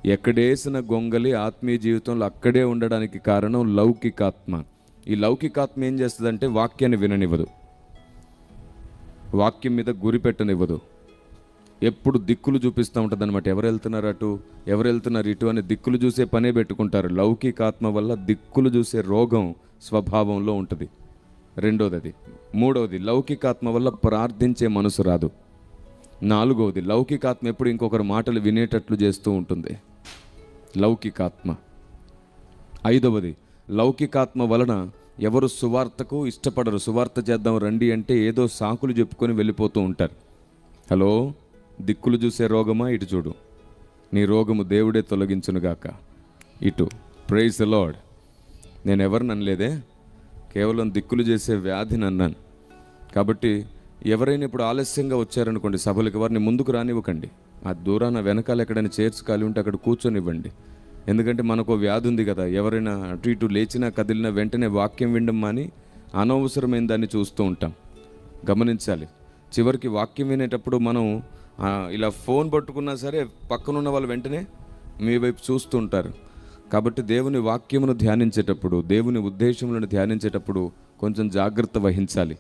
ఎక్కడేసిన గొంగలి ఆత్మీయ జీవితంలో అక్కడే ఉండడానికి కారణం లౌకికాత్మ. ఈ లౌకికాత్మ ఏం చేస్తుందంటే వాక్యాన్ని విననివ్వదు, వాక్యం మీద గురి పెట్టనివ్వదు, ఎప్పుడు దిక్కులు చూపిస్తూ ఉంటుంది అనమాట. ఎవరు వెళ్తున్నారు అటు, ఎవరు వెళ్తున్నారు ఇటు అని దిక్కులు చూసే పనే పెట్టుకుంటారు. లౌకికాత్మ వల్ల దిక్కులు చూసే రోగం స్వభావంలో ఉంటుంది. రెండోది అది. మూడవది, లౌకికాత్మ వల్ల ప్రార్థించే మనసు రాదు. నాలుగవది, లౌకికాత్మ ఎప్పుడు ఇంకొకరు మాటలు వినేటట్లు చేస్తూ ఉంటుంది, లౌకికాత్మ. ఐదవది, లౌకికాత్మ వలన ఎవరు సువార్తకు ఇష్టపడరు. సువార్త చేద్దాం రండి అంటే ఏదో సాకులు చెప్పుకొని వెళ్ళిపోతూ ఉంటారు. హలో, దిక్కులు చూసే రోగమా, ఇటు చూడు, నీ రోగము దేవుడే తొలగించునుగాక. ఇటు ప్రైజ్ ది లార్డ్. నేను ఎవరిని అనలేదే, కేవలం దిక్కులు చేసే వ్యాధిని అన్నాను. కాబట్టి ఎవరైనా ఇప్పుడు ఆలస్యంగా వచ్చారనుకోండి సభలకు, వారిని ముందుకు రానివ్వకండి. ఆ దూరాన వెనకాల ఎక్కడైనా చైర్స్ ఖాళీ ఉంటే అక్కడ కూర్చొనివ్వండి. ఎందుకంటే మనకు వ్యాధి ఉంది కదా, ఎవరైనా అటు ఇటు లేచినా కదిలినా వెంటనే వాక్యం వినడం మాని అనవసరమైన దాన్ని చూస్తూ ఉంటాం. గమనించాలి. చివరికి వాక్యం వినేటప్పుడు మనం ఇలా ఫోన్ పట్టుకున్నా సరే పక్కనున్న వాళ్ళు వెంటనే మీ వైపు చూస్తూ ఉంటారు. కాబట్టి దేవుని వాక్యమును ధ్యానించేటప్పుడు, దేవుని ఉద్దేశములను ధ్యానించేటప్పుడు కొంచెం జాగ్రత్త వహించాలి.